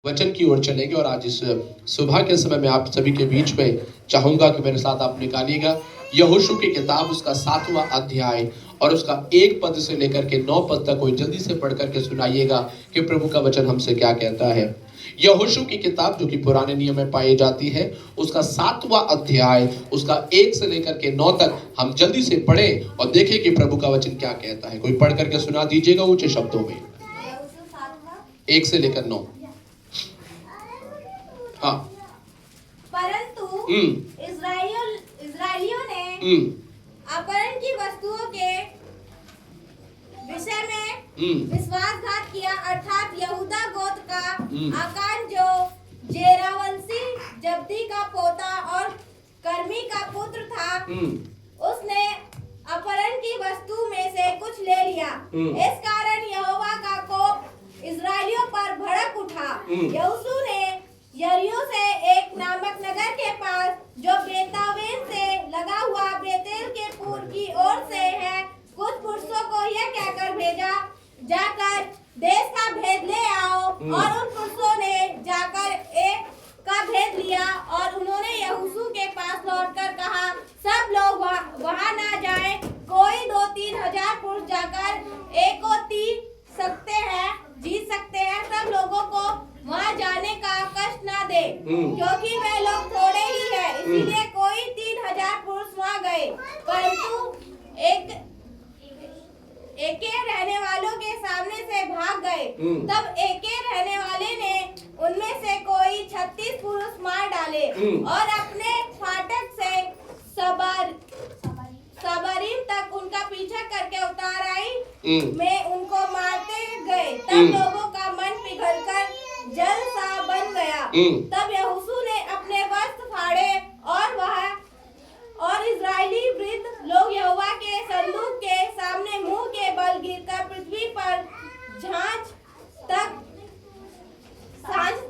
वचन की ओर चलेंगे और आज इस सुबह के समय में आप सभी के बीच में चाहूंगा कि मेरे साथ आप निकालिएगा यहोशू की किताब उसका 7वां अध्याय और उसका 1 पद से लेकर के 9 पद तक कोई जल्दी से पढ़ करके सुनाइएगा कि प्रभु का वचन हमसे क्या कहता है। यहोशू की किताब जो कि पुराने नियम में पाई जाती है उसका 7वां अध्याय उसका 1 से लेकर के 9 तक हम जल्दी से पढ़ें और देखें कि प्रभु का वचन क्या कहता है। कोई पढ़ करके सुना दीजिएगा ऊंचे शब्दों में, 1 से लेकर 9। हाँ। परंतु इस्राएलियों ने अपहरण की वस्तुओं के विषय में विश्वासघात किया, अर्थात यहूदा गोत्र का आकान जो जेरावंशी जब्दी का पोता और कर्मी का पुत्र था, उसने अपहरण की वस्तु में से कुछ ले लिया। इस कारण यहोवा का कोप इस्राएलियों पर भड़क उठा। यहोशू ने यरीहो से एक नामक नगर के पास जो बेतावेन से लगा हुआ बेतेल के पूर्व की ओर से है, कुछ पुरुषों को यह कहकर भेजा, जाकर देश का भेद ले आओ। और उन पुरुषों ने जाकर एक का भेद लिया और उन्होंने यहोशू के पास लौटकर कहा, सब लोग वहां ना जाएं, कोई 2-3 हजार पुरुष जाकर एक को जीत सकते हैं, सब लोगों को वहां जाने का कष्ट ना दे, क्योंकि वे लोग थोड़े ही हैं। इसीलिए कोई 3000 पुरुष वहां गए, परंतु एके रहने वालों के सामने से भाग गए। तब एके रहने वाले ने उनमें से कोई 36 पुरुष मार डाले और अपने फाटक से सबरीम तक उनका पीछा करके उताराई में उनको मारते गए। तब लोगों का मन पिघलकर जल सा बन गया। तब यहोशू ने अपने वस्त्र फाड़े और इजरायली वृद्ध लोग यहोवा के संदूक के सामने मुंह के बल गिरकर पृथ्वी पर सांझ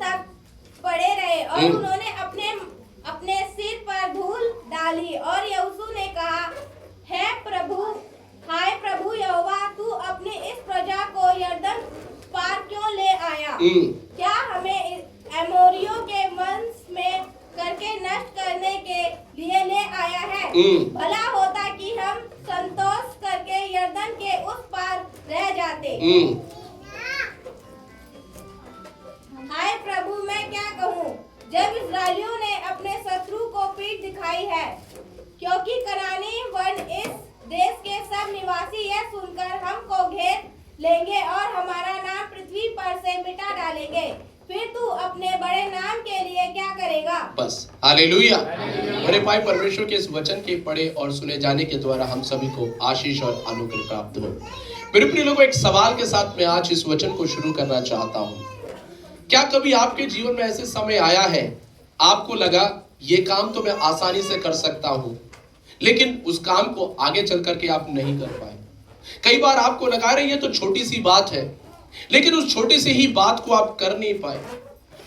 तक पड़े रहे और उन्होंने अपने सिर पर धूल डाली। और यहोशू ने कहा, हाय प्रभु यहोवा, तू अपनी इस प्रजा को यरदन पार क्यों ले आया? क्या हमें एमोरियों के वंश में करके नष्ट करने के लिए ले आया है? भला होता कि हम संतोष करके यरदन के उस पार रह जाते। हाय प्रभु, मैं क्या कहूँ जब इस्राएलियों ने अपने शत्रु को पीठ दिखाई है, क्योंकि कनानी वर्ण इस देश के सब निवासी यह सुनकर हमको घेर लेंगे और हमारा नाम पृथ्वी पर से मिटा डालेंगे। फिर तू अपने बड़े नाम के लिए क्या करेगा? बस हालेलुया। मेरे भाई, परमेश्वर के इस वचन के पढ़े और सुने जाने के द्वारा हम सभी को आशीष और अनुग्रह प्राप्त हो। मेरे प्रिय लोगों, एक सवाल के साथ मैं आज इस वचन को शुरू करना चाहता हूँ। क्या कभी आपके जीवन में ऐसे समय आया है आपको लगा ये काम तो मैं आसानी से कर सकता हूँ, लेकिन उस काम को आगे चल करके आप नहीं कर पाए? कई बार आपको लगा रही है तो छोटी सी बात है, लेकिन उस छोटी सी ही बात को आप कर नहीं पाए।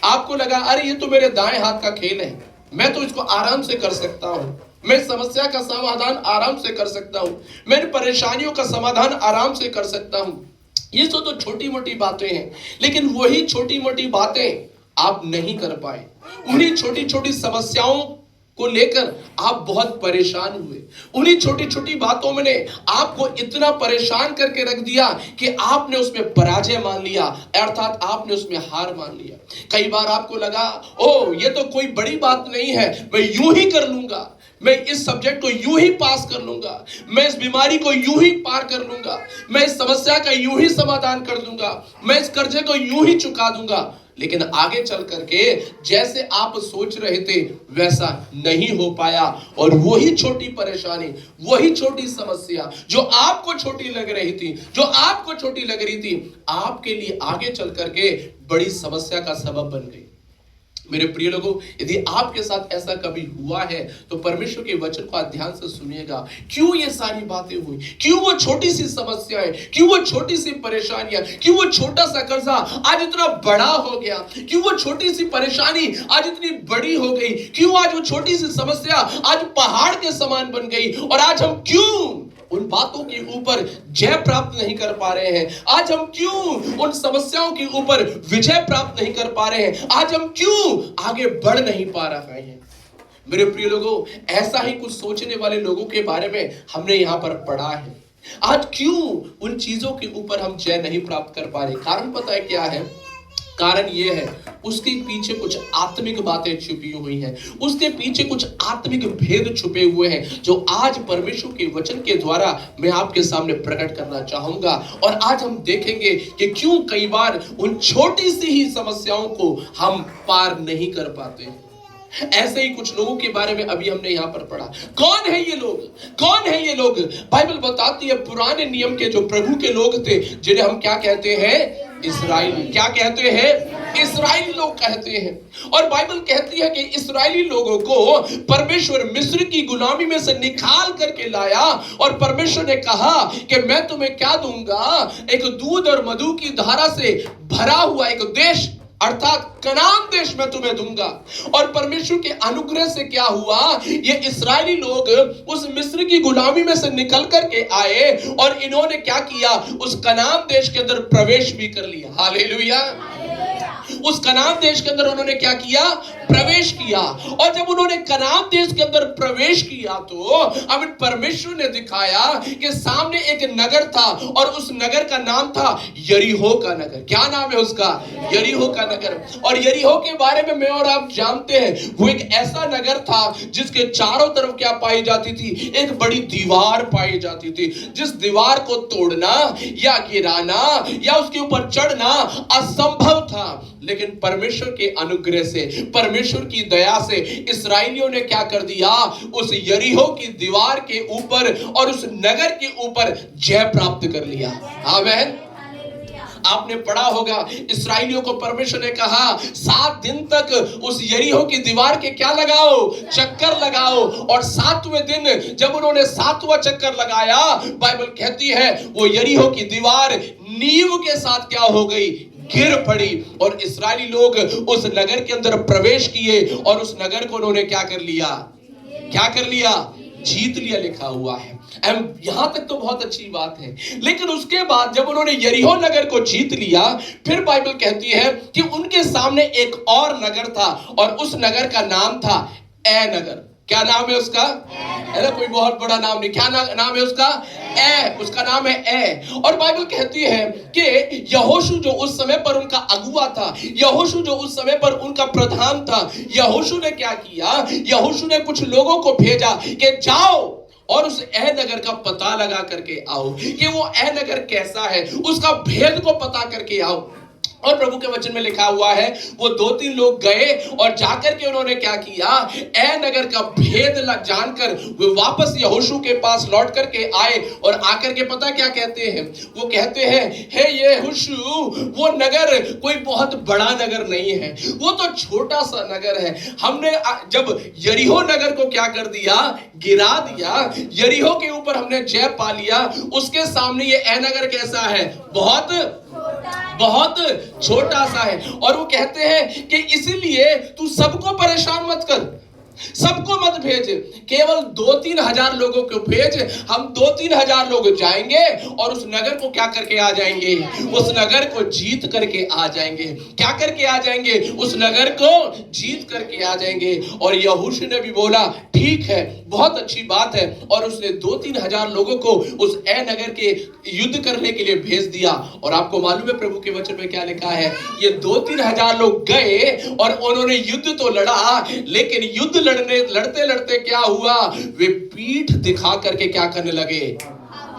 आपको लगा अरे ये तो मेरे दाएं हाथ का खेल है, मैं तो इसको आराम से कर सकता हूँ, मैं समस्या का समाधान आराम से कर सकता हूँ, मैं परेशानियों का समाधान आराम से कर सकता हूँ। ये तो छोटी मोटी बातें हैं, लेकिन वही छोटी मोटी बातें आप नहीं कर पाए। उन्हीं छोटी छोटी समस्याओं को लेकर आप बहुत परेशान हुए। उन्हीं छोटी छोटी बातों में ने आपको इतना परेशान करके रख दिया कि आपने उसमें पराजय मान लिया, अर्थात आपने उसमें हार मान लिया। कई बार आपको लगा ओ ये तो कोई बड़ी बात नहीं है, मैं यूं ही कर लूंगा, मैं इस सब्जेक्ट को यूं ही पास कर लूंगा, मैं इस बीमारी को यूं ही पार कर लूंगा, मैं इस समस्या का यूं ही समाधान कर दूंगा, मैं इस कर्जे को यूं ही चुका दूंगा। लेकिन आगे चल करके जैसे आप सोच रहे थे वैसा नहीं हो पाया, और वही छोटी परेशानी, वही छोटी समस्या जो आपको छोटी लग रही थी, आपके लिए आगे चल करके बड़ी समस्या का सबब बन गई। मेरे प्रिय लोगों, यदि आपके साथ ऐसा कभी हुआ है तो परमेश्वर के वचन को ध्यान से सुनिएगा। क्यों ये सारी बातें हुई? क्यों वो छोटी सी समस्याएं, क्यों वो छोटी सी परेशानियां, क्यों वो छोटा सा कर्जा आज इतना बड़ा हो गया, क्यों वो छोटी सी परेशानी आज इतनी बड़ी हो गई, क्यों आज वो छोटी सी समस्या आज पहाड़ के समान बन गई, और आज हम क्यों उन बातों के ऊपर जय प्राप्त नहीं कर पा रहे हैं? आज हम क्यों उन समस्याओं के ऊपर विजय प्राप्त नहीं कर पा रहे हैं? आज हम क्यों आगे बढ़ नहीं पा रहे हैं? मेरे प्रिय लोगों, ऐसा ही कुछ सोचने वाले लोगों के बारे में हमने यहां पर पढ़ा है। आज क्यों उन चीजों के ऊपर हम जय नहीं प्राप्त कर पा रहे? कारण पता है क्या है? कारण ये है, उसके पीछे कुछ आत्मिक बातें छुपी हुई हैं, उसके पीछे कुछ आत्मिक भेद छुपे हुए हैं, जो आज परमेश्वर के वचन के द्वारा मैं आपके सामने प्रकट करना चाहूंगा। और आज हम देखेंगे कि क्यों कई बार उन छोटी सी ही समस्याओं को हम पार नहीं कर पाते। ऐसे ही कुछ लोगों के बारे में अभी हमने यहां पर पढ़ा। कौन है ये लोग? कौन है ये लोग? बाइबल बताती है पुराने नियम के जो प्रभु के लोग थे, जिन्हें हम क्या कहते हैं? इस्राएली। क्या कहते हैं? इस्राएली लोग कहते हैं। और बाइबल कहती है कि इस्राएली लोगों को परमेश्वर मिस्र की गुलामी में से निकाल करके लाया, और परमेश्वर ने कहा कि मैं तुम्हें क्या दूंगा? एक दूध और मधु की धारा से भरा हुआ एक देश, अर्थात कनान देश मैं तुम्हें दूंगा। और परमेश्वर के अनुग्रह से क्या हुआ? ये इस्राएली लोग उस मिस्र की गुलामी में से निकल करके आए, और इन्होंने क्या किया? उस कनान देश के अंदर प्रवेश भी कर लिया। हालेलुया। उस कनान देश के अंदर उन्होंने क्या किया? प्रवेश किया। और जब उन्होंने कनान देश के अंदर प्रवेश किया, तो अब परमेश्वर ने दिखाया कि सामने एक नगर था, और उस नगर का नाम था यरीहो का नगर। क्या नाम है उसका? यरीहो का नगर। और यरीहो के बारे में मैं और आप जानते हैं, वो एक ऐसा नगर था जिसके चारों तरफ क्या पाई जाती थी? एक बड़ी दीवार पाई जाती थी, जिस दीवार को तोड़ना या गिराना या उसके ऊपर चढ़ना असंभव था। लेकिन परमेश्वर के अनुग्रह से, परमेश्वर की दया से इस्राएलियों ने क्या कर दिया? उस यरीहो की दीवार के ऊपर और उस नगर के ऊपर जय प्राप्त कर लिया। आमीन। आपने पढ़ा होगा, इस्राएलियों को परमेश्वर ने कहा 7 दिन तक उस यरीहो की दीवार के क्या लगाओ? चक्कर लगाओ। और 7वें दिन जब उन्होंने 7वां चक्कर लगाया, बाइबल कहती है वो यरीहो की दीवार नींव के साथ क्या हो गई? गिर पड़ी। और इस्राएली लोग उस नगर के अंदर प्रवेश किए, और उस नगर को उन्होंने क्या कर लिया? क्या कर लिया? जीत लिया, लिखा हुआ है। यहां तक तो बहुत अच्छी बात है। लेकिन उसके बाद जब उन्होंने यरीहो नगर को जीत लिया, फिर बाइबल कहती है कि उनके सामने एक और नगर था, और उस नगर का नाम था ए नगर। क्या नाम है उसका? है कोई बहुत बड़ा नाम नहीं। क्या नाम है उसका? उसका नाम है ए। और बाइबल कहती है कि यहोशू जो उस समय पर उनका अगुआ था, यहोशू जो उस समय पर उनका प्रधान था, यहोशू ने क्या किया? यहोशू ने कुछ लोगों को भेजा कि जाओ और उस ए नगर का पता लगा करके आओ कि वो ए नगर कैसा है, उसका भेद को पता करके आओ। और प्रभु के वचन में लिखा हुआ है, वो 2-3 लोग गए और जाकर के उन्होंने क्या किया? ए नगर का भेद जानकर वो वापस यहोशू के पास लौट करके आए, और आकर के पता क्या कहते हैं? वो कहते हैं, हे यहोशू, वो नगर कोई बहुत बड़ा नगर नहीं है, वो तो छोटा सा नगर है। हमने जब यरीहो नगर को क्या कर दिया? गिरा दिया। यरीहो के ऊपर हमने जय पा लिया। उसके सामने ये ए नगर कैसा है? बहुत छोटा सा है। और वो कहते हैं कि इसीलिए तू सबको परेशान मत कर, सबको मत भेज, केवल 2-3 हजार लोगों को भेज। हम 2-3 हजार लोग जाएंगे और उस नगर को क्या करके आ जाएंगे? उस नगर को जीत करके आ जाएंगे। क्या करके आ जाएंगे? उस नगर को जीत करके आ जाएंगे। और यहोशू ने भी बोला ठीक है, बहुत अच्छी बात है। और उसने 2-3 हजार लोगों को उस ए नगर के युद्ध करने के लिए भेज दिया। और आपको मालूम है प्रभु के वचन में क्या लिखा है? ये 2-3 हजार लोग गए और उन्होंने युद्ध तो लड़ा, लेकिन युद्ध लड़ते लड़ते क्या हुआ? वे पीठ दिखा करके क्या करने लगे?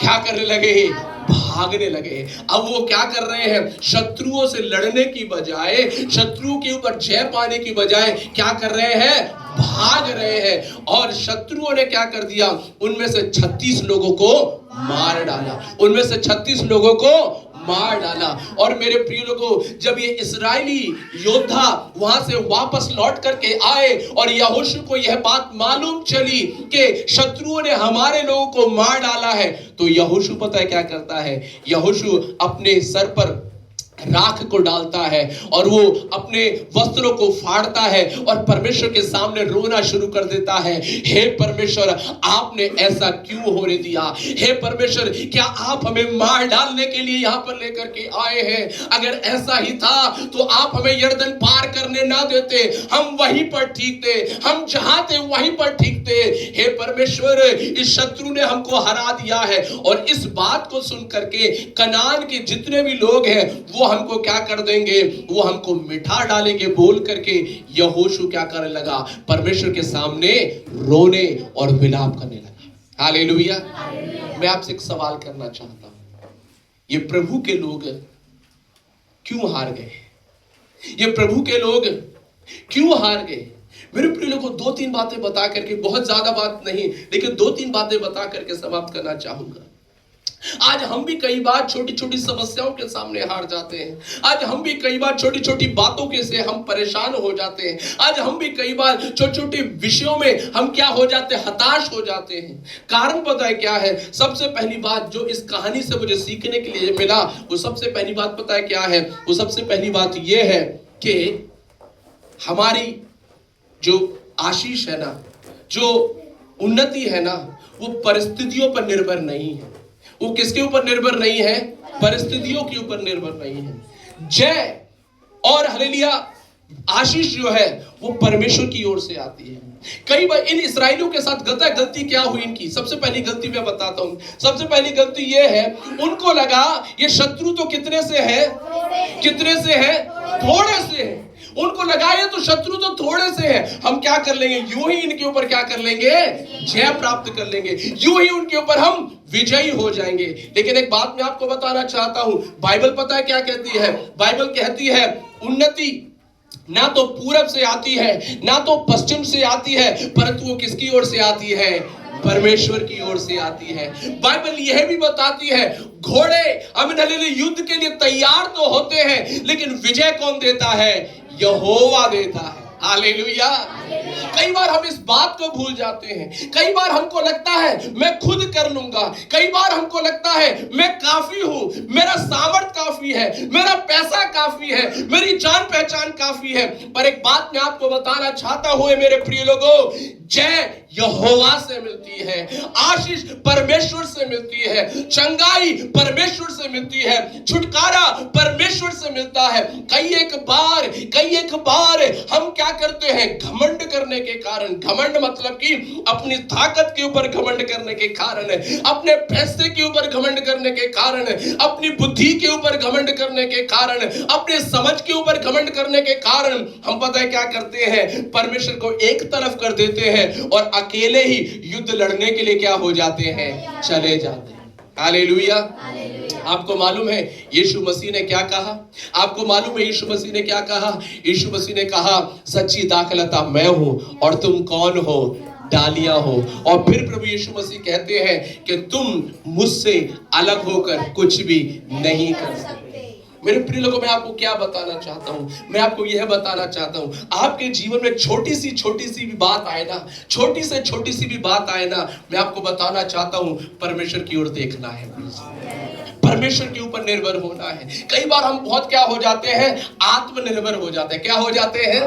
क्या करने लगे? भागने लगे। अब वो क्या कर रहे हैं? शत्रुओं से लड़ने की बजाय, शत्रुओं के ऊपर जय पाने की बजाय क्या कर रहे हैं? भाग रहे हैं। और शत्रुओं ने क्या कर दिया? उनमें से 36 लोगों को मार डाला। उनमें से 36 लोगों को मार डाला। और मेरे प्रिय लोगों, जब ये इस्राएली योद्धा वहां से वापस लौट करके आए और यहोशू को यह बात मालूम चली कि शत्रुओं ने हमारे लोगों को मार डाला है, तो यहोशू पता है क्या करता है? यहोशू अपने सर पर राख को डालता है और वो अपने वस्त्रों को फाड़ता है और परमेश्वर के सामने रोना शुरू कर देता है, हे परमेश्वर आपने ऐसा क्यों होने दिया? हे परमेश्वर क्या आप हमें मार डालने के लिए यहाँ पर लेकर के आए हैं? अगर ऐसा ही था तो आप हमें यरदन पार करने ना देते, हम वहीं पर ठीक थे, हम जहां थे वहीं पर ठीक थे। हे परमेश्वर इस शत्रु ने हमको हरा दिया है। और इस बात को सुन करके कनान के जितने भी लोग हैं वो हमको क्या कर देंगे? वो हमको मिठा डालेंगे बोल करके यहोशू क्या करने लगा? परमेश्वर के सामने रोने और विलाप करने लगा। हालेलुया। मैं आपसे एक सवाल करना चाहता हूं, ये प्रभु के लोग क्यों हार गए? ये प्रभु के लोग क्यों हार गए? मेरे प्रिय लोगों को 2-3 बातें बता करके, बहुत ज्यादा बात नहीं लेकिन 2-3 बातें बता करके समाप्त करना चाहूंगा। आज हम भी कई बार छोटी छोटी समस्याओं के सामने हार जाते हैं। आज हम भी कई बार छोटी छोटी बातों के से हम परेशान हो जाते हैं। आज हम भी कई बार छोटे छोटे विषयों में हम क्या हो जाते हैं? हताश हो जाते हैं। कारण पता है क्या है? सबसे पहली बात जो इस कहानी से मुझे सीखने के लिए मिला, वो सबसे पहली बात पता है क्या है? वो सबसे पहली बात ये है कि हमारी जो आशीष है ना, जो उन्नति है ना, वो परिस्थितियों पर निर्भर नहीं है। वो किसके ऊपर निर्भर नहीं है? परिस्थितियों के ऊपर निर्भर नहीं है। जय और हालेलुया आशीष जो है वो परमेश्वर की ओर से आती है। कई बार इन इस्राएलियों के साथ गलती क्या हुई इनकी? सबसे पहली गलती मैं बताता हूं। सबसे पहली गलती ये है, उनको लगा ये शत्रु तो कितने से है? कितने से है? थोड़े से है। उनको लगा ये तो शत्रु तो थोड़े से है, हम क्या कर लेंगे? यूं ही इनके ऊपर क्या कर लेंगे? जय प्राप्त कर लेंगे, यूं ही उनके ऊपर हम विजयी हो जाएंगे। लेकिन एक बात मैं आपको बताना चाहता हूं, बाइबल पता है क्या कहती है? बाइबल कहती है उन्नति ना तो पूरब से आती है ना तो पश्चिम से आती है, परंतु वो किसकी ओर से आती है? परमेश्वर की ओर से आती है। बाइबल यह भी बताती है घोड़े युद्ध के लिए तैयार तो होते हैं लेकिन विजय कौन देता है? यहोवा देता है। हालेलुया। कई बार हम इस बात को भूल जाते हैं। कई बार हमको लगता है मैं खुद कर लूंगा। कई बार हमको लगता है मैं काफी हूं, मेरा सामर्थ काफी है, मेरा पैसा काफी है, मेरी जान पहचान काफी है। पर एक बात मैं आपको बताना चाहता हूं मेरे प्रिय लोगों, जय यहोवा से मिलती है, आशीष परमेश्वर से मिलती है, चंगाई परमेश्वर से मिलती है, छुटकारा परमेश्वर से मिलता है। कई एक बार हम क्या करते हैं? घमंड करने के कारण, घमंड मतलब कि अपनी ताकत के ऊपर घमंड करने के कारण, अपने पैसे के ऊपर घमंड करने के कारण, अपनी बुद्धि के ऊपर घमंड करने के कारण, अपने समझ के ऊपर घमंड करने के कारण हम पता है क्या करते हैं? परमेश्वर को एक तरफ कर देते हैं और अकेले ही युद्ध लड़ने के लिए क्या हो जाते हैं? चले जाते हैं। हालेलुया। आपको मालूम है यीशु मसीह ने क्या कहा? आपको मालूम है यीशु मसीह ने क्या कहा? यीशु मसीह ने कहा सच्ची दाखलता मैं हूं और तुम कौन हो? डालियां हो। और फिर प्रभु यीशु मसीह कहते हैं कि तुम मुझसे अलग होकर कुछ भी नहीं कर सकते। मेरे प्रिय लोगों, मैं आपको क्या बताना चाहता हूं? मैं आपको यह बताना चाहता हूं, आपके जीवन में छोटी सी भी बात आए ना, छोटी सी भी बात आए ना, मैं आपको बताना चाहता हूं परमेश्वर की ओर देखना है, परमेश्वर के ऊपर निर्भर होना है। कई बार हम बहुत क्या हो जाते हैं? आत्मनिर्भर हो जाते हैं। क्या हो जाते हैं?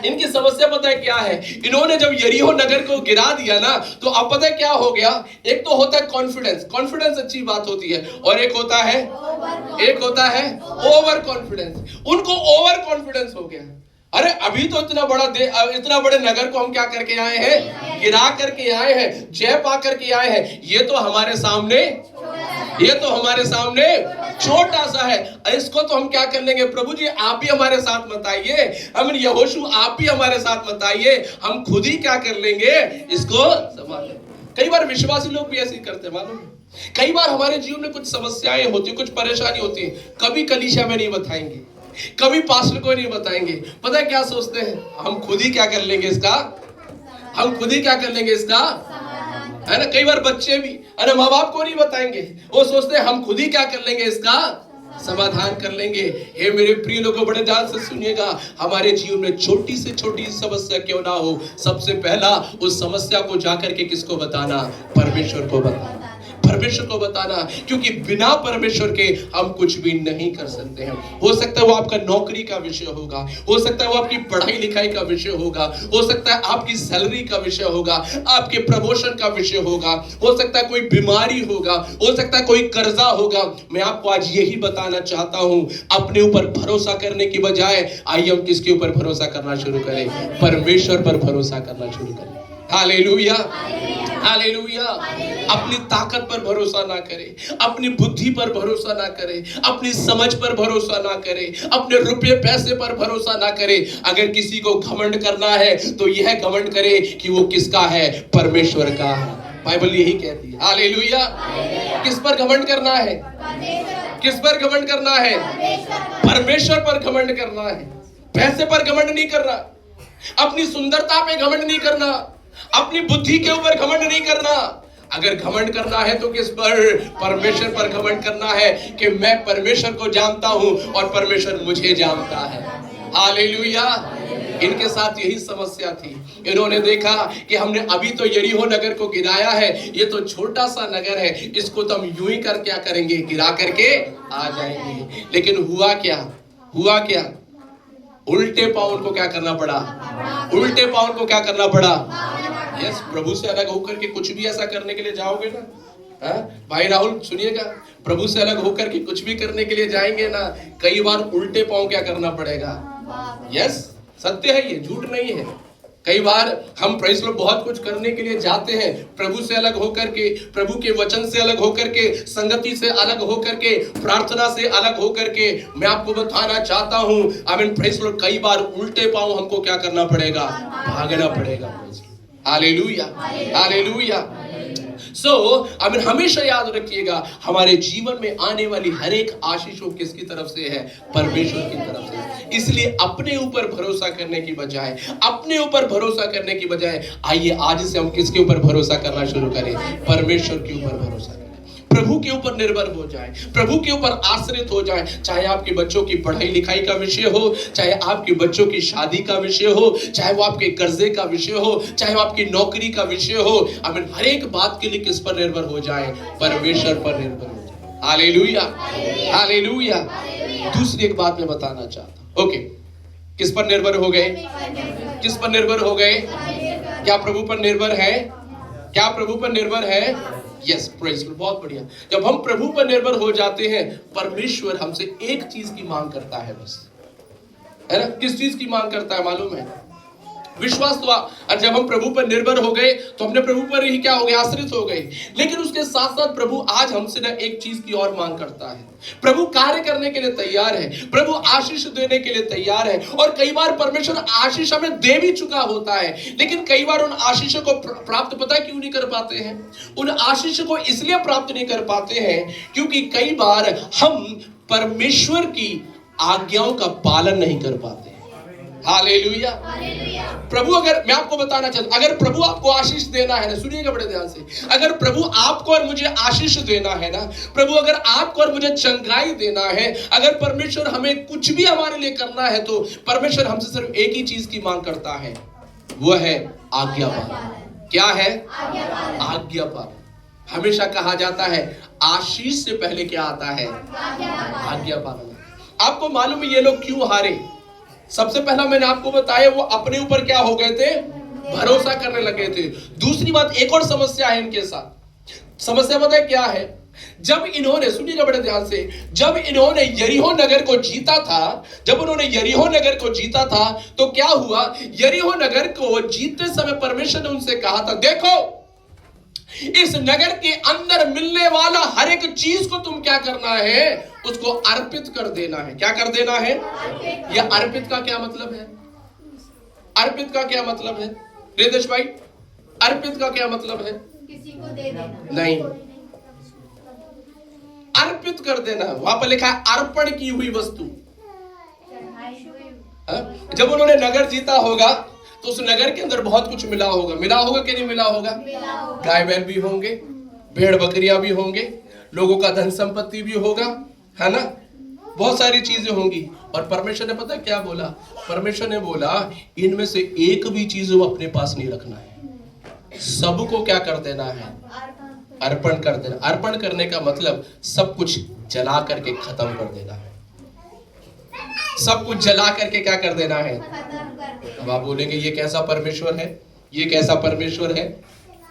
इनकी समस्या पता है क्या है? इन्होंने जब यरीहो नगर को गिरा दिया ना, तो अब पता है क्या हो गया? एक तो होता है कॉन्फिडेंस अच्छी बात होती है, और एक होता है ओवर कॉन्फिडेंस। उनको ओवर कॉन्फिडेंस हो गया। अरे अभी तो इतना बड़े नगर को हम क्या करके आए हैं? गिरा करके आए हैं, जय पा करके आए हैं। ये तो हमारे सामने छोटा सा है। इसको तो हम क्या कर लेंगे? प्रभु जी आप भी हमारे साथ मत आइए, हम यहोशू आप भी हमारे साथ मत आइए, हम खुद ही क्या कर लेंगे? इसको संभाल। कई बार विश्वासी लोग भी ऐसे ही करते हैं, मालूम है? कई बार हमारे जीवन में कुछ समस्याएं होती, कुछ परेशानी होती है, कभी कलीसिया में नहीं बताएंगे, कभी पास्टर को नहीं बताएंगे। पता है क्या सोचते हैं? हम खुद ही क्या कर लेंगे इसका? है ना? कई बार बच्चे भी अरे माँ बाप को नहीं बताएंगे, वो सोचते हैं हम खुद ही क्या कर लेंगे? इसका समाधान कर लेंगे। हे मेरे प्रिय लोगों, बड़े ध्यान से सुनिएगा, हमारे जीवन में छोटी से छोटी समस्या क्यों ना हो, सबसे पहला उस समस्या को जाकर के किसको बताना? परमेश्वर को बताना। परमेश्वर को बताना, क्योंकि बिना परमेश्वर के हम कुछ भी नहीं कर सकते हैं। हो सकता है वो आपका नौकरी का विषय होगा, हो सकता है वो आपकी पढ़ाई लिखाई का विषय होगा, हो सकता है आपकी सैलरी का विषय होगा, आपके प्रमोशन का विषय होगा, हो सकता है कोई बीमारी होगा, हो सकता है कोई कर्जा होगा। मैं आपको आज यही बताना चाहता हूं, अपने ऊपर भरोसा करने की बजाय आइए हम किसके ऊपर भरोसा करना शुरू करें? परमेश्वर पर भरोसा करना शुरू करें। Hallelujah, hallelujah. अपनी ताकत पर भरोसा ना करें, अपनी बुद्धि पर भरोसा ना करें, अपनी समझ पर भरोसा ना करें, अपने रुपये पैसे पर भरोसा ना करें। अगर किसी को घमंड करना है तो यह घमंड करे कि वो किसका है? परमेश्वर का है। बाइबल यही कहती है। हालेलुया। किस पर घमंड करना है? किस पर घमंड करना है? परमेश्वर पर घमंड करना है। पैसे पर घमंड नहीं करना, अपनी सुंदरता पे घमंड नहीं करना, अपनी बुद्धि के ऊपर घमंड नहीं करना। अगर घमंड करना है तो किस पर? परमेश्वर पर घमंड करना है कि मैं परमेश्वर को जानता हूं और परमेश्वर मुझे जानता है। हालेलुया। इनके साथ यही समस्या थी। इन्होंने देखा कि हमने अभी तो यरीहो नगर को गिराया है, ये तो छोटा सा नगर है, इसको तो हम यूं ही कर क्या करेंगे? गिरा करके आ जाएंगे। लेकिन हुआ क्या? हुआ क्या? उल्टे पांव उनको क्या करना पड़ा? उल्टे पांव उनको क्या करना पड़ा? यस, प्रभु से अलग होकर के कुछ भी ऐसा करने के लिए जाओगे ना, भाई राहुल सुनिएगा, प्रभु से अलग होकर के कुछ भी करने के लिए जाएंगे ना, कई बार उल्टे पांव क्या करना पड़ेगा? यस, सत्य है, ये झूठ नहीं है। कई बार हम प्रेज़ लॉर्ड बहुत कुछ करने के लिए जाते हैं, प्रभु से अलग होकर के, प्रभु के वचन से अलग होकर के, संगति से अलग होकर के, प्रार्थना से अलग होकर के। मैं आपको बताना चाहता हूं, आमीन, प्रेज़ लॉर्ड, कई बार उल्टे पांव हमको क्या करना पड़ेगा? भागना पड़ेगा। Hallelujah, hallelujah. सो आमीन, हमेशा याद रखिएगा, हमारे जीवन में आने वाली हर एक आशीषों किसकी तरफ से है? परमेश्वर की तरफ से। इसलिए अपने ऊपर भरोसा करने की बजाय, अपने ऊपर भरोसा करने की बजाय आइए आज से हम किसके ऊपर भरोसा करना शुरू करें? परमेश्वर के ऊपर भरोसा करें, प्रभु के ऊपर निर्भर हो जाए, प्रभु के ऊपर आश्रित हो जाए। चाहे आपके बच्चों की पढ़ाई लिखाई का विषय हो, चाहे आपके बच्चों की शादी का विषय हो, चाहे वो आपके कर्जे का विषय हो, चाहे वो आपकी नौकरी का विषय हो, हमें हर एक बात के लिए किस पर निर्भर हो जाए? परमेश्वर पर निर्भर हो जाए। Hallelujah, hallelujah. दूसरी एक बात मैं बताना चाहता हूं। ओके, किस पर निर्भर हो गए? किस पर निर्भर हो गए? क्या प्रभु पर निर्भर है? क्या प्रभु पर निर्भर है? यस, प्रेज़ गॉड, बहुत बढ़िया। जब हम प्रभु पर निर्भर हो जाते हैं, परमेश्वर हमसे एक चीज की मांग करता है बस, है ना? किस चीज की मांग करता है मालूम है? विश्वास। तो और जब हम प्रभु पर निर्भर हो गए तो हमने प्रभु पर ही क्या हो गए? आश्रित हो गए। लेकिन उसके साथ साथ प्रभु आज हमसे ना एक चीज की और मांग करता है। प्रभु कार्य करने के लिए तैयार है, प्रभु आशीष देने के लिए तैयार है। और कई बार परमेश्वर आशीष हमें दे भी चुका होता है, लेकिन कई बार उन आशीषों को प्राप्त पता क्यों नहीं कर पाते हैं? उन आशीष को इसलिए प्राप्त नहीं कर पाते हैं क्योंकि कई बार हम परमेश्वर की आज्ञाओं का पालन नहीं कर पाते। हालेलुया। प्रभु, अगर मैं आपको बताना चाहता हूं, अगर प्रभु आपको आशीष देना है ना, सुनिएगा बड़े ध्यान से, अगर प्रभु आपको और मुझे आशीष देना है ना, प्रभु अगर आपको और मुझे चंगाई देना है, अगर परमेश्वर हमें कुछ भी हमारे लिए करना है, तो परमेश्वर हमसे सिर्फ एक ही चीज की मांग करता है, वो है आज्ञा पालन। क्या है? आज्ञा पालन। हमेशा कहा जाता है आशीष से पहले क्या आता है? आज्ञा पालन। आपको मालूम है ये लोग क्यों हारे? सबसे पहला मैंने आपको बताया, वो अपने ऊपर क्या हो गए थे? भरोसा करने लगे थे। दूसरी बात, एक और समस्या है इनके साथ। समस्या पता है क्या है? जब इन्होंने, सुनिएगा बड़े ध्यान से, जब इन्होंने यरीहो नगर को जीता था, जब उन्होंने यरीहो नगर को जीता था, तो क्या हुआ? यरीहो नगर को जीतते समय परमेश्वर ने उनसे कहा था, देखो इस नगर के अंदर मिलने वाला हर एक चीज को तुम क्या करना है? उसको अर्पित कर देना है। क्या कर देना है? यह अर्पित का क्या मतलब है? अर्पित का क्या मतलब है रिदेश भाई? अर्पित का क्या मतलब है? किसी को दे देना नहीं, अर्पित कर देना। वहां पर लिखा है अर्पण की हुई वस्तु। जब उन्होंने नगर जीता होगा तो उस नगर के अंदर बहुत कुछ मिला होगा। मिला होगा कि नहीं मिला होगा? गाय बैल भी होंगे, भेड़ बकरियां भी होंगे, लोगों का धन संपत्ति भी होगा, है ना? बहुत सारी चीजें होंगी। और परमेश्वर ने पता क्या बोला? परमेश्वर ने बोला इनमें से एक भी चीज वो अपने पास नहीं रखना है, सबको क्या कर देना है? अर्पण कर देना। अर्पण करने का मतलब सब कुछ जला करके खत्म कर देना है। सब कुछ जला करके क्या कर देना है? अब आप बोलेंगे ये कैसा परमेश्वर है, ये कैसा परमेश्वर है?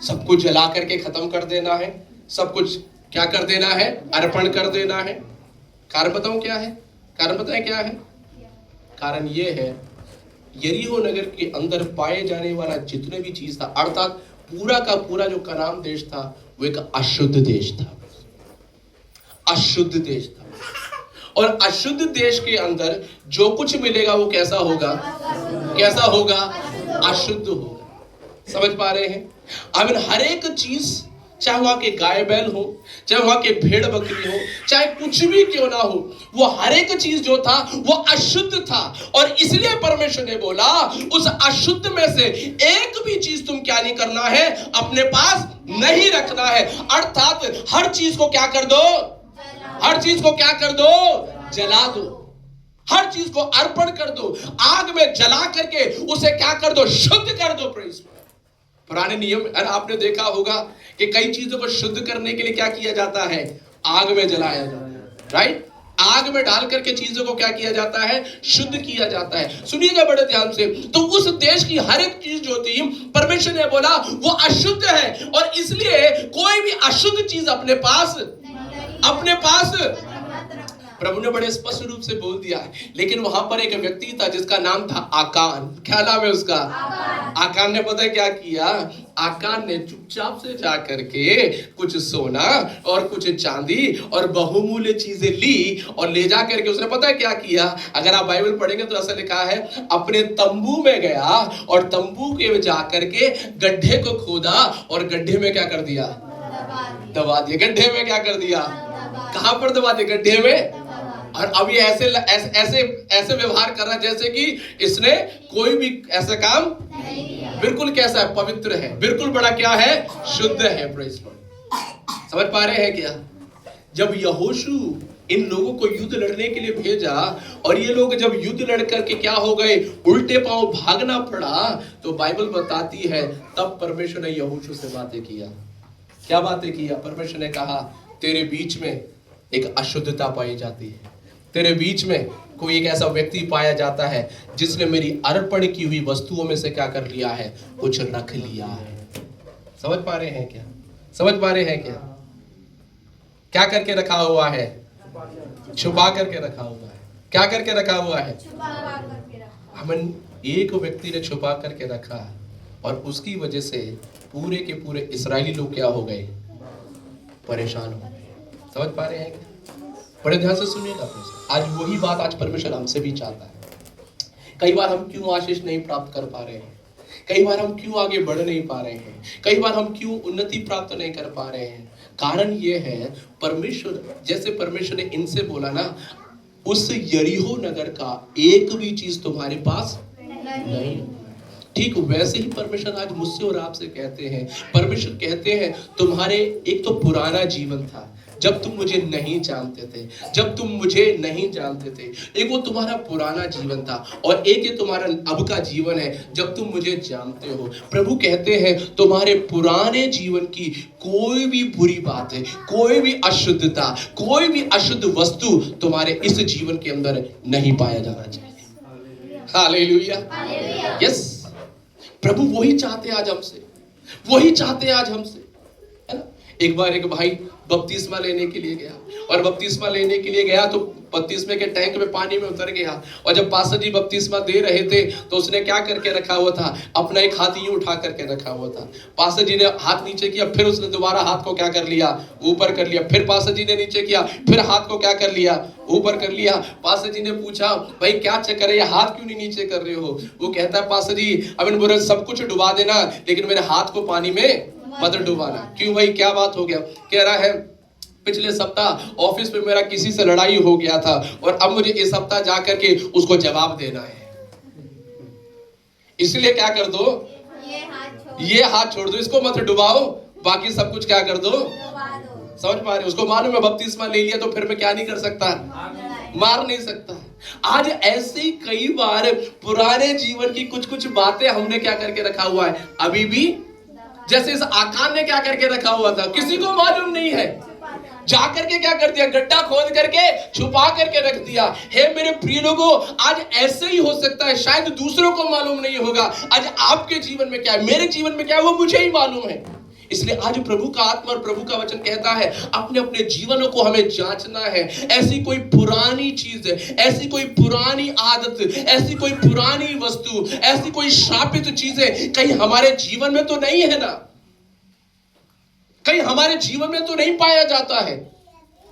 सब कुछ जला करके खत्म कर देना है, सब कुछ क्या कर देना है? अर्पण कर देना है। कारण बताऊं क्या है? कारण बताएं क्या है? कारण ये है, यरीहो नगर के अंदर पाए जाने वाला जितने भी चीज था, अर्थात पूरा का पूरा जो कनान देश था, वो एक अशुद्ध देश था। अशुद्ध देश था। और अशुद्ध देश के अंदर जो कुछ मिलेगा वो कैसा होगा? कैसा होगा? अशुद्ध होगा। समझ पा रहे हैं? आमीन। हर एक चीज, चाहे वहां के गाय बैल हो, चाहे वहां के भेड़ बकरी हो, चाहे कुछ भी क्यों ना हो, वो हर एक चीज जो था वो अशुद्ध था। और इसलिए परमेश्वर ने बोला उस अशुद्ध में से एक भी चीज तुम क्या नहीं करना है? अपने पास नहीं रखना है। अर्थात हर चीज को क्या कर दो? हर चीज को क्या कर दो? जला दो। हर चीज को अर्पण कर दो, आग में जला करके उसे क्या कर दो? शुद्ध कर दो। प्रेज़। पुराने नियम आपने देखा होगा कि कई चीजों को शुद्ध करने के लिए क्या किया जाता है? आग में जलाया जाता है, राइट? आग में डाल करके चीजों को क्या किया जाता है? शुद्ध किया जाता है। सुनिएगा बड़े ध्यान से। तो उस देश की हर एक चीज जो थी, परमेश्वर ने बोला वो अशुद्ध है, और इसलिए कोई भी अशुद्ध चीज अपने पास प्रभु ने बड़े स्पष्ट रूप से बोल दिया है। लेकिन वहां पर एक व्यक्ति था जिसका नाम था आकान। क्या नाम है उसका? आकान ने पता है क्या किया? आकान ने चुपचाप से जा करके कुछ सोना और कुछ चांदी और बहुमूल्य चीजें ली, और ले जा करके उसने पता है क्या किया? अगर आप बाइबल पढ़ेंगे तो ऐसा लिखा है, अपने तंबू में गया और तंबू के जा करके गड्ढे को खोदा और गड्ढे में क्या कर दिया? दबा दिया। गड्ढे में क्या कर दिया? कहां पर दबा दिया? गड्ढे में। और अब ये ऐसे व्यवहार कर रहा है जैसे कि इसने कोई भी ऐसा काम बिल्कुल कैसा है? पवित्र है, बिल्कुल बड़ा क्या है? शुद्ध है। Praise Lord. समझ पा रहे हैं क्या? जब यहोशू इन लोगों को युद्ध लड़ने के लिए भेजा, और ये लोग जब युद्ध लड़ करके क्या हो गए? उल्टे पांव भागना पड़ा, तो बाइबल बताती है तब परमेश्वर ने यहोशू से बातें किया। क्या बातें किया? परमेश्वर ने कहा तेरे बीच में एक अशुद्धता पाई जाती है, तेरे बीच में कोई एक ऐसा व्यक्ति पाया जाता है जिसने मेरी अर्पण की हुई वस्तुओं में से क्या कर लिया है? कुछ रख लिया है। समझ पा रहे हैं क्या? समझ पा रहे हैं क्या? क्या करके रखा हुआ है? छुपा करके रखा हुआ है। क्या करके रखा हुआ है? हमन एक व्यक्ति ने छुपा करके रखा, और उसकी वजह से पूरे के पूरे इस्राएली लोग क्या हो गए? परेशान हो गए। समझ पा रहे हैं क्या? बड़े ध्यान से सुनिएगा। आज वही बात आज परमेश्वर हमसे भी चाहता है। कई बार हम क्यों आशीष नहीं प्राप्त कर पा रहे हैं? कई बार हम क्यों आगे बढ़ नहीं पा रहे हैं? कई बार हम क्यों उन्नति प्राप्त नहीं कर पा रहे हैं? कारण ये है, परमेश्वर, जैसे परमेश्वर ने इनसे बोला ना, उस यरीहो नगर का एक भी चीज तुम्हारे पास नहीं। ठीक वैसे ही परमेश्वर आज मुझसे और आपसे कहते हैं। परमेश्वर कहते हैं तुम्हारे एक तो पुराना जीवन था जब तुम मुझे नहीं जानते थे, जब तुम मुझे नहीं जानते थे, एक वो तुम्हारा पुराना जीवन था, और एक ये तुम्हारा अब का जीवन है जब तुम मुझे जानते हो। प्रभु कहते हैं तुम्हारे पुराने जीवन की कोई भी बुरी बात है, कोई भी अशुद्धता, कोई भी अशुद्ध वस्तु तुम्हारे इस जीवन के अंदर नहीं पाया जाना चाहिए। हालेलुया। यस, प्रभु वही चाहते आज हमसे, वही चाहते आज हमसे, है ना? एक बार एक भाई बपतिस्मा लेने के लिए गया, और बपतिस्मा लेने के लिए गया तो बपतिस्मे के टैंक में पानी में उतर गया, और जब पास्टर जी बपतिस्मा दे रहे थे तो उसने क्या करके रखा हुआ था? अपना एक हाथ यूं उठा करके रखा हुआ था। पास्टर जी ने हाथ नीचे किया, फिर उसने दोबारा हाथ को क्या कर लिया? ऊपर कर लिया। फिर पास्टर जी ने नीचे किया, फिर हाथ को क्या कर लिया? ऊपर कर लिया। पास्टर जी ने पूछा भाई क्या चक्कर है, ये हाथ क्यों नहीं नीचे कर रहे हो? वो कहता है पास्टर जी अब इन बोले सब कुछ डुबा देना, लेकिन मेरे हाथ को पानी में मत डुबाना। क्यों भाई, क्या बात हो गया? कह रहा है पिछले सप्ताह ऑफिस में मेरा किसी से लड़ाई हो गया था, और अब मुझे इस सप्ताह जाकर के उसको जवाब देना है, इसलिए क्या कर दो? ये हाथ छोड़ दो, इसको मत डुबाओ, बाकी सब कुछ क्या कर दो? समझ पा रहे? उसको मालूम है बपतिस्मा ले लिया तो फिर मैं क्या नहीं कर सकता? मार नहीं सकता। आज ऐसे ही कई बार पुराने जीवन की कुछ कुछ बातें हमने क्या करके रखा हुआ है, अभी भी जैसे इस आकान ने क्या करके रखा हुआ था, किसी को मालूम नहीं है, जाकर के क्या कर दिया, गड्ढा खोद करके छुपा करके रख दिया। हे मेरे प्रिय लोगों, आज ऐसे ही हो सकता है, शायद दूसरों को मालूम नहीं होगा आज आपके जीवन में क्या है, मेरे जीवन में क्या है, वो मुझे ही मालूम है। इसलिए आज प्रभु का आत्मा और प्रभु का वचन कहता है अपने अपने जीवनों को हमें जांचना है। ऐसी कोई पुरानी चीज, ऐसी कोई पुरानी आदत, ऐसी कोई पुरानी वस्तु, ऐसी कोई श्रापित चीजें कहीं हमारे जीवन में तो नहीं है ना, कहीं हमारे जीवन में तो नहीं पाया जाता है।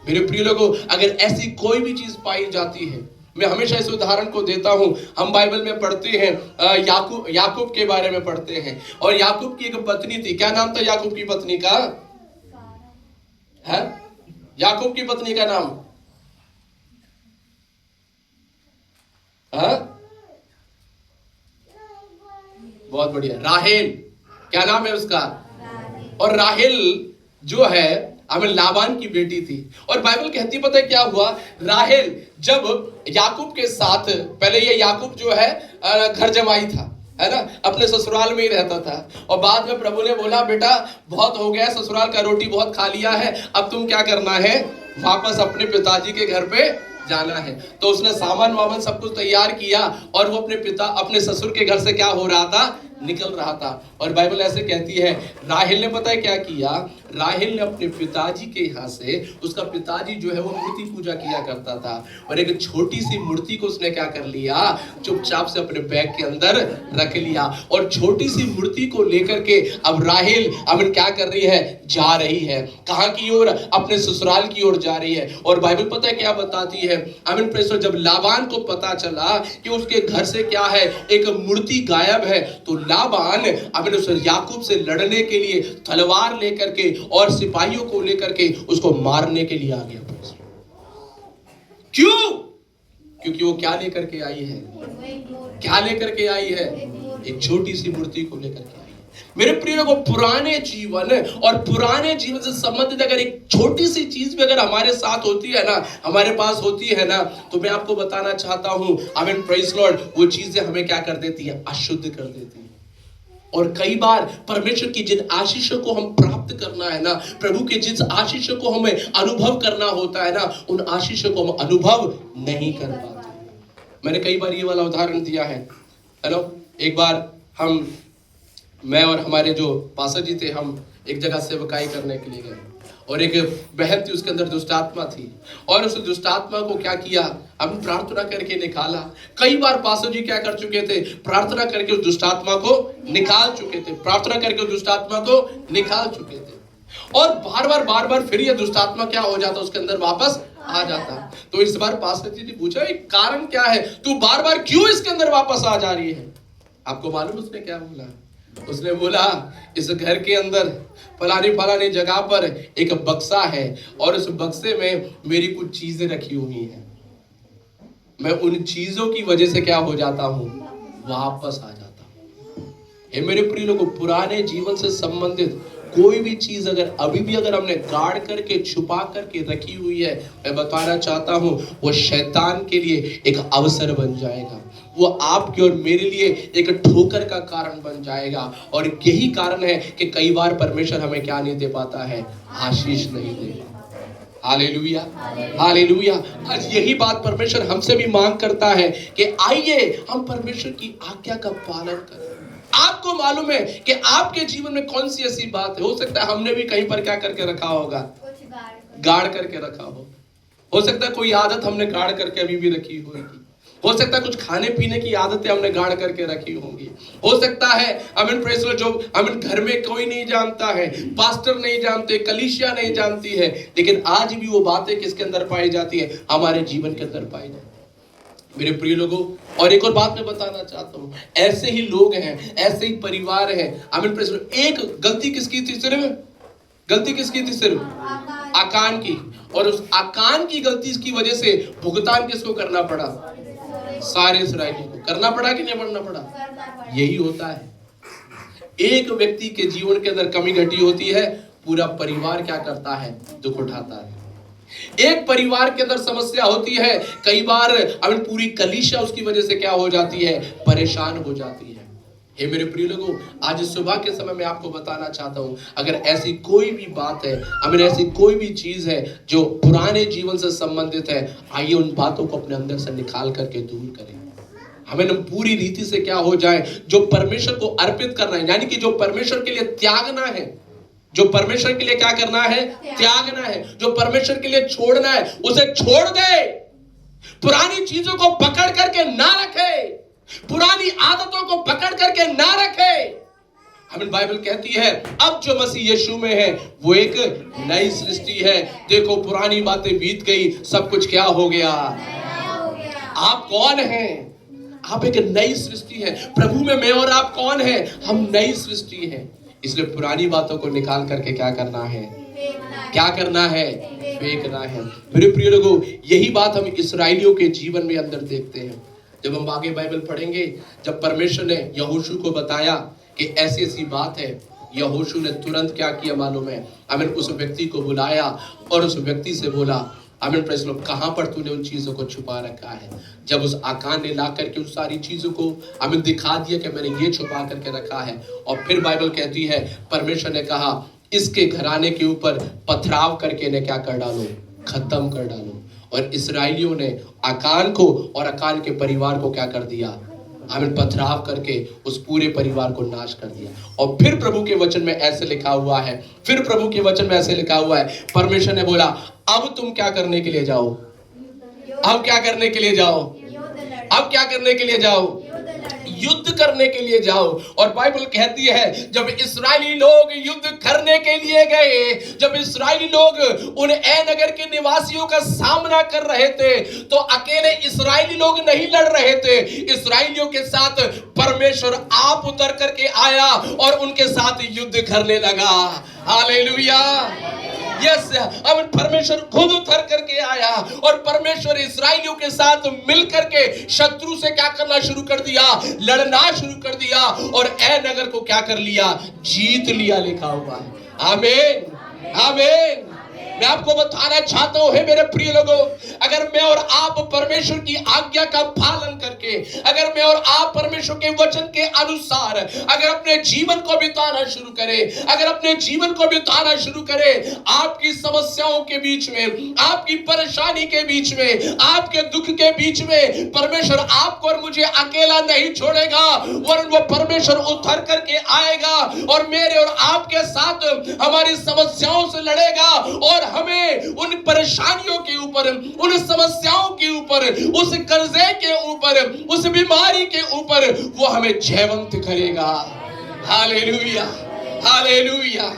मेरे प्रिय लोगों, अगर ऐसी कोई भी चीज पाई जाती है, मैं हमेशा इस उदाहरण को देता हूं, हम बाइबल में पढ़ते हैं याकूब के बारे में पढ़ते हैं, और याकूब की एक पत्नी थी। क्या नाम था याकूब की पत्नी का? है याकूब की पत्नी का नाम? है बहुत बढ़िया, राहेल। क्या नाम है उसका? और राहेल जो है हमें लाबान की बेटी थी। और बाइबल कहती, पता है क्या हुआ, राहेल जब याकूब के साथ, पहले ये याकूब जो है घर जमाई था, है ना, अपने ससुराल में ही रहता था, और बाद में प्रभु ने बोला बेटा बहुत हो गया, ससुराल का रोटी बहुत खा लिया है, अब तुम क्या करना है, वापस अपने पिताजी के घर पे जाना है। तो उसने सामान वामान सब कुछ तैयार किया और वो अपने ससुर के घर से क्या हो रहा था, निकल रहा था। और बाइबल ऐसे कहती है, राहेल ने पता है क्या किया, राहेल ने अपने पिताजी के यहाँ से, उसका पिताजी जो है वो मूर्ति पूजा किया करता था, और एक छोटी सी मूर्ति को उसने क्या कर लिया, चुपचाप से अपने बैग के अंदर रख लिया, और छोटी सी मूर्ति को लेकर के अब राहेल अब क्या कर रही है, जा रही है। कहाँ की ओर? अपने ससुराल की ओर जा रही है। और बाइबल पता है क्या बताती है, आमीन प्रेस, जब लाबान को पता चला कि उसके घर से क्या है, एक मूर्ति गायब है, तो लाबान अब उस याकूब से लड़ने के लिए तलवार लेकर के और सिपाहियों को लेकर के उसको मारने के लिए आ गया। क्यों? क्योंकि वो क्या लेकर के आई है, क्या लेकर के आई है, एक छोटी सी मूर्ति को लेकर के आई। मेरे प्रिय लोगों, पुराने जीवन और पुराने जीवन से संबंधित अगर एक छोटी सी चीज भी अगर हमारे साथ होती है ना, हमारे पास होती है ना, तो मैं आपको बताना चाहता हूं, आमीन प्रेज़ लॉर्ड, वो चीजें हमें क्या कर देती है, अशुद्ध कर देती है। और कई बार परमेश्वर की जिन आशीषों को हम प्राप्त करना है ना, प्रभु के जिन आशीषों को हमें अनुभव करना होता है ना, उन आशीषों को हम अनुभव नहीं कर पाते। मैंने कई बार ये वाला उदाहरण दिया है। हेलो, एक बार मैं और हमारे जो पास्टर जी थे, हम एक जगह सेवकाई करने के लिए गए, और एक बहन थी, उसके अंदर दुष्ट आत्मा थी, और उस दुष्ट आत्मा को क्या किया, हमने प्रार्थना करके निकाला। कई बार पास्टर जी क्या कर चुके थे, प्रार्थना करके उस दुष्ट आत्मा को निकाल चुके थे, प्रार्थना करके उस दुष्ट आत्मा को निकाल चुके थे, और बार बार फिर ये दुष्ट आत्मा क्या हो जाता, उसके अंदर वापस आ जाता। तो इस बार पास्टर जी ने पूछा, कारण क्या है, तू बार बार क्यों इसके अंदर वापस आ जा रही है? आपको मालूम उसने क्या बोला? उसने बोला, इस घर के अंदर फलानी जगह पर एक बक्सा है, और उस बक्से में मेरी कुछ चीजें रखी हुई हैं, मैं उन चीजों की वजह से क्या हो जाता हूं, वापस आ जाता हूं। हे मेरे प्रिय लोगों, पुराने जीवन से संबंधित कोई भी चीज अभी भी अगर हमने गाड़ करके छुपा करके रखी हुई है, मैं बताना चाहता हूं, वो शैतान के लिए एक अवसर बन जाएगा, वो आपके और मेरे लिए एक ठोकर का कारण बन जाएगा। और यही कारण है कि कई बार परमेश्वर हमें क्या नहीं दे पाता है, आशीष नहीं दे पाता। Hallelujah, hallelujah. आज यही बात परमेश्वर हमसे भी मांग करता है कि आइए हम परमेश्वर की आज्ञा का पालन करें। आपको मालूम है कि आपके जीवन में कौन सी ऐसी बात है, हो सकता है हमने भी कहीं पर क्या करके रखा होगा, गाड़ करके रखा हो सकता है कोई आदत हमने गाड़ करके अभी भी रखी होगी, हो सकता है कुछ खाने पीने की आदतें हमने गाड़ करके रखी होंगी, हो सकता है आमीन प्रेज़ लॉर्ड, जो आमीन घर में कोई नहीं जानता है, पास्टर नहीं जानते, कलीसिया नहीं जानती है, लेकिन आज भी वो बातें किसके अंदर पाई जाती है, हमारे जीवन के अंदर पाई जाती है। मेरे प्रिय लोगों, और एक और बात मैं बताना चाहता हूँ, ऐसे ही लोग हैं, ऐसे ही परिवार है, आमीन प्रेज़ लॉर्ड। एक गलती किसकी थी, सिर्फ आकान की, और उस आकान की गलती की वजह से भुगतान किसको करना पड़ा, सारे इस्राएलियों को करना पड़ा कि नहीं करना पड़ा? यही होता है, एक व्यक्ति के जीवन के अंदर कमी घटी होती है, पूरा परिवार क्या करता है, दुख उठाता है। एक परिवार के अंदर समस्या होती है, कई बार पूरी कलीसिया उसकी वजह से क्या हो जाती है, परेशान हो जाती है। हे मेरे प्रिय लोगों, आज सुबह के समय में आपको बताना चाहता हूं, अगर ऐसी कोई भी बात है, अगर ऐसी कोई भी चीज है जो पुराने जीवन से संबंधित है, आइए उन बातों को अपने अंदर से निकाल करके दूर करें। हमें न पूरी रीति से क्या हो जाए, जो परमेश्वर को अर्पित करना है, यानी कि जो परमेश्वर के लिए त्यागना है, जो परमेश्वर के लिए क्या करना है, त्यागना है, जो परमेश्वर के लिए छोड़ना है, उसे छोड़ दे। पुरानी चीजों को पकड़ करके ना रखे, पुरानी आदतों को पकड़ करके ना रखे। हमें बाइबल कहती है अब जो मसीह यीशु में है वो एक नई सृष्टि है। देखो पुरानी बातें बीत गई, सब कुछ क्या हो गया। आप कौन हैं? आप एक नई सृष्टि है। प्रभु में मैं और आप कौन है? हम नई सृष्टि है। इसलिए पुरानी बातों को निकाल करके क्या करना है, क्या करना है, फेंकना है। मेरे प्रिय लोगों, यही बात हम इस्राएलियों के जीवन में अंदर देखते हैं। जब हम आगे बाइबल पढ़ेंगे, जब परमेश्वर ने यहोशू को बताया कि ऐसी ऐसी बात है, यहोशू ने तुरंत क्या किया मालूम है, आमीन, उस व्यक्ति को बुलाया और उस व्यक्ति से बोला, आमीन, प्रेस लो, कहां पर तूने उन चीजों को छुपा रखा है। जब उस आकान ने ला करके उन सारी चीजों को आमीन दिखा दिया कि मैंने ये छुपा करके रखा है, और फिर बाइबल कहती है परमेश्वर ने कहा इसके घराने के ऊपर पथराव करके ने क्या कर डालो, खत्म कर डालो। और इस्राएलियों ने आकान को और आकान के परिवार को क्या कर दिया, आमीन, पथराव करके उस पूरे परिवार को नाश कर दिया। और फिर प्रभु के वचन में ऐसे लिखा हुआ है, फिर प्रभु के वचन में ऐसे लिखा हुआ है, परमेश्वर ने बोला अब तुम क्या करने के लिए जाओ, अब क्या करने के लिए जाओ, अब क्या करने के लिए जाओ, युद्ध करने के लिए जाओ। और बाइबल कहती है जब इस्राएली लोग युद्ध करने के लिए गए, जब इस्राएली लोग उन ए नगर के निवासियों का सामना कर रहे थे, तो अकेले इस्राएली लोग नहीं लड़ रहे थे, इस्राएलियों के साथ परमेश्वर आप उतर करके आया और उनके साथ युद्ध करने लगा। हालेलुया, यस, अब परमेश्वर खुद उतर करके आया और परमेश्वर इस्राएलियों के साथ मिल करके शत्रु से क्या करना शुरू कर दिया, लड़ना शुरू कर दिया, और ए नगर को क्या कर लिया, जीत लिया, लिखा हुआ है। आमीन, आमीन। मैं आपको बताना चाहता हूं, हे मेरे प्रिय लोगों, अगर मैं और आप परमेश्वर की आज्ञा का पालन करके, अगर मैं और आप परमेश्वर के वचन के अनुसार अगर अपने जीवन को बिताना शुरू करें, अगर अपने जीवन को बिताना शुरू करें, आपकी समस्याओं के बीच में, आपकी परेशानी के बीच में, आपके दुख के बीच में परमेश्वर आपको और मुझे अकेला नहीं छोड़ेगा, वरन वो परमेश्वर उतर करके आएगा और मेरे और आपके साथ हमारी समस्याओं से लड़ेगा और हमें उन परेशानियों के ऊपर, उन समस्याओं के ऊपर, उस कर्जे के ऊपर, उस बीमारी के ऊपर वो हमें जयवंत करेगा। Hallelujah, hallelujah.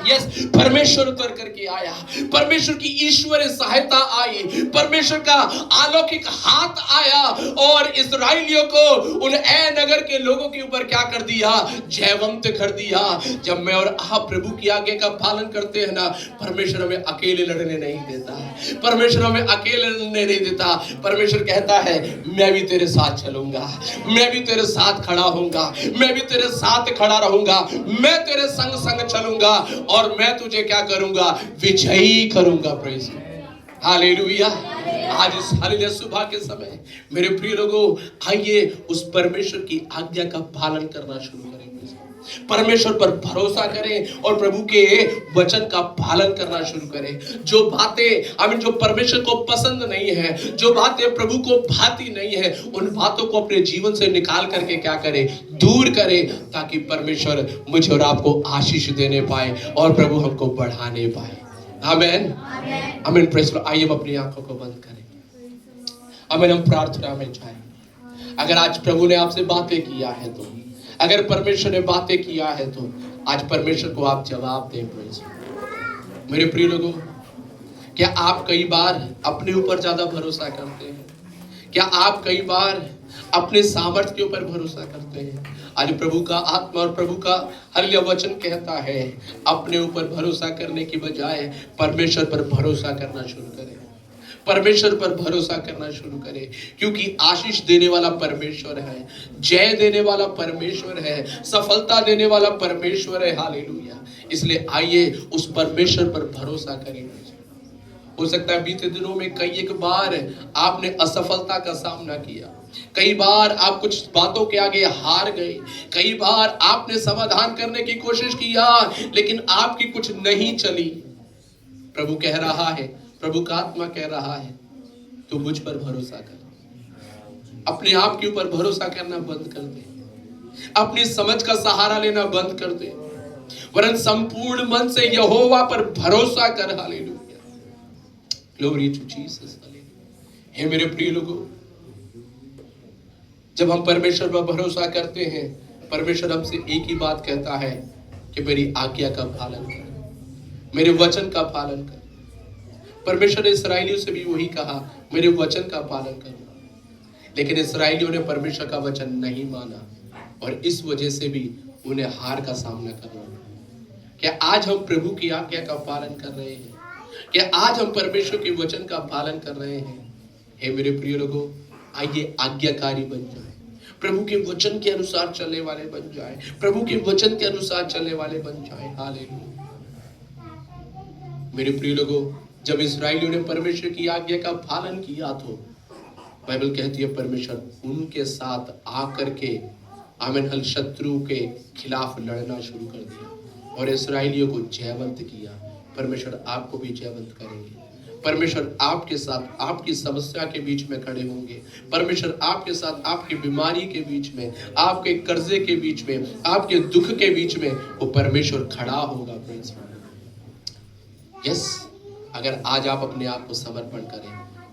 यस, परमेश्वर उतर करके आया, परमेश्वर की ईश्वरीय सहायता आई, परमेश्वर का अलौकिक हाथ आया और इस्राएलियों को उन ए नगर के लोगों के ऊपर क्या कर दिया, जयवंत कर दिया। जब मैं और आप प्रभु की आज्ञा का पालन करते हैं ना, परमेश्वर हमें अकेले लड़ने नहीं देता, परमेश्वर हमें अकेले लड़ने नहीं देता। परमेश्वर कहता है मैं भी तेरे साथ चलूंगा, मैं भी तेरे साथ खड़ा होऊंगा, मैं भी तेरे साथ खड़ा रहूंगा, मैं तेरे संग संग चलूंगा और मैं तुझे क्या करूंगा, विजयी करूंगा। Praise hallelujah. आज इस हालेलुया सुबह के समय मेरे प्रिय लोगों, आइए उस परमेश्वर की आज्ञा का पालन करना शुरू करें, परमेश्वर पर भरोसा करें और प्रभु के वचन का पालन करना शुरू करें। जो बातें आमीन जो परमेश्वर को पसंद नहीं है, जो बातें प्रभु को भाती नहीं है, उन बातों को अपने जीवन से निकाल करके क्या करें, दूर करें, ताकि परमेश्वर मुझे और आपको आशीष देने पाए और प्रभु हमको बढ़ाने पाए। आमीन, आमीन। Praise the Lord. आइए हम अपनी आंखों को बंद करें, आमीन। हम प्रार्थना में जाएं। अगर आज प्रभु ने आपसे बातें किया है तो, अगर परमेश्वर ने बातें किया है तो आज परमेश्वर को आप जवाब दें। प्रेज़ मेरे प्रिय लोगों, क्या आप कई बार अपने ऊपर ज्यादा भरोसा करते हैं? क्या आप कई बार अपने सामर्थ्य के ऊपर भरोसा करते हैं? आज प्रभु का आत्मा और प्रभु का हालेलुया वचन कहता है अपने ऊपर भरोसा करने की बजाय परमेश्वर पर भरोसा करना शुरू करें, परमेश्वर पर भरोसा करना शुरू करें, क्योंकि आशीष देने वाला परमेश्वर है, जय देने वाला परमेश्वर है, सफलता देने वाला परमेश्वर है। हालेलुया। इसलिए आइए उस परमेश्वर पर भरोसा करें, हो सकता है बीते दिनों में कई एक बार आपने असफलता का सामना किया, कई बार आप कुछ बातों के आगे हार गए, कई बार आपने समाधान करने की कोशिश किया लेकिन आपकी कुछ नहीं चली। प्रभु कह रहा है, प्रभु का आत्मा कह रहा है, तू मुझ पर भरोसा कर। अपने आप के ऊपर भरोसा करना बंद कर दे, अपनी समझ का सहारा लेना बंद कर दे, वरन संपूर्ण मन से यहोवा पर भरोसा कर। Hallelujah, glory to Jesus. हे मेरे प्रिय लोगों, जब हम परमेश्वर पर भरोसा करते हैं, परमेश्वर हमसे एक ही बात कहता है कि मेरी आज्ञा का पालन कर, मेरे वचन का पालन कर। परमेश्वर ने इस्राएलियों से भी वही कहा, मेरे वचन का पालन करो। लेकिन इस्राएलियों ने परमेश्वर का वचन नहीं माना और इस वजह से भी उन्हें हार का सामना करना पड़ा। क्या आज हम प्रभु की आज्ञा का पालन कर रहे हैं? क्या आज हम परमेश्वर के वचन का पालन कर रहे हैं? हे मेरे प्रिय लोगों, आइए आज्ञाकारी बन जाए, प्रभु के वचन के अनुसार चलने वाले बन जाए, प्रभु के वचन के अनुसार चलने वाले बन जाए। हालेलुया। मेरे प्रिय लोगों, जब इस्राएलियों ने परमेश्वर की आज्ञा का पालन किया तो बाइबल कहती है परमेश्वर उनके साथ आकर के आमीन हल शत्रु के खिलाफ लड़ना शुरू कर दिया और इस्राएलियों को जयवंत किया। परमेश्वर आपको भी जयवंत करेंगे। परमेश्वर आपके साथ आपकी समस्या के बीच में खड़े होंगे। परमेश्वर आपके साथ आपकी बीमारी के बीच में, आपके कर्जे के बीच में, आपके दुख के बीच में वो परमेश्वर खड़ा होगा। यस, अगर आज आप अपने आप को समर्पण करें,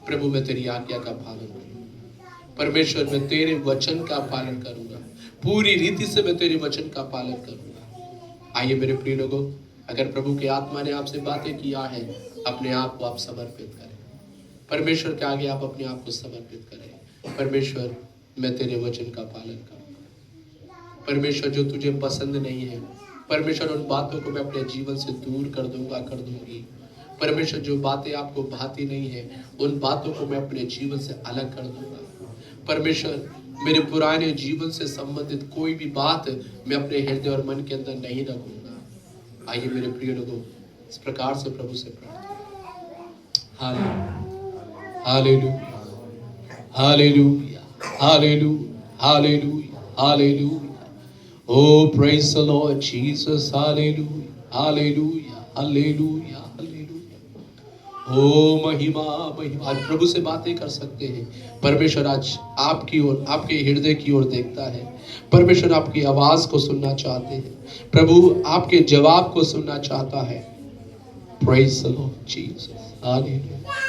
प्रभु मैं तेरी आज्ञा का पालन करूंगा, परमेश्वर मैं तेरे वचन का पालन करूंगा, पूरी रीति से मैं तेरे वचन का पालन करूंगा। आइए मेरे प्रिय लोगों, अगर प्रभु की आत्मा ने आपसे बातें किया है, अपने आप को आप समर्पित करें, परमेश्वर के आगे आप अपने आप को समर्पित करें। परमेश्वर मैं तेरे वचन का पालन करूंगा। परमेश्वर जो तुझे पसंद नहीं है, परमेश्वर उन बातों को मैं अपने जीवन से दूर कर दूंगा, कर दूंगी। परमेश्वर जो बातें आपको भाती नहीं है, उन बातों को मैं अपने जीवन से अलग कर दूंगा। परमेश्वर मेरे पुराने जीवन से संबंधित कोई भी बात मैं अपने हृदय और मन के अंदर नहीं रखूंगा। आइए मेरे प्रिय लोगों, इस प्रकार से प्रभु से प्रार्थना। Hallelujah, hallelujah, hallelujah, hallelujah, hallelujah. Oh, praise the Lord Jesus. Hallelujah, hallelujah, hallelujah, hallelujah. ओ महिमा महिमा। आज प्रभु से बातें कर सकते हैं। परमेश्वर आज आपकी ओर, आपके हृदय की ओर देखता है। परमेश्वर आपकी आवाज को सुनना चाहते हैं। प्रभु आपके जवाब को सुनना चाहता है। Praise the Lord Jesus. Hallelujah.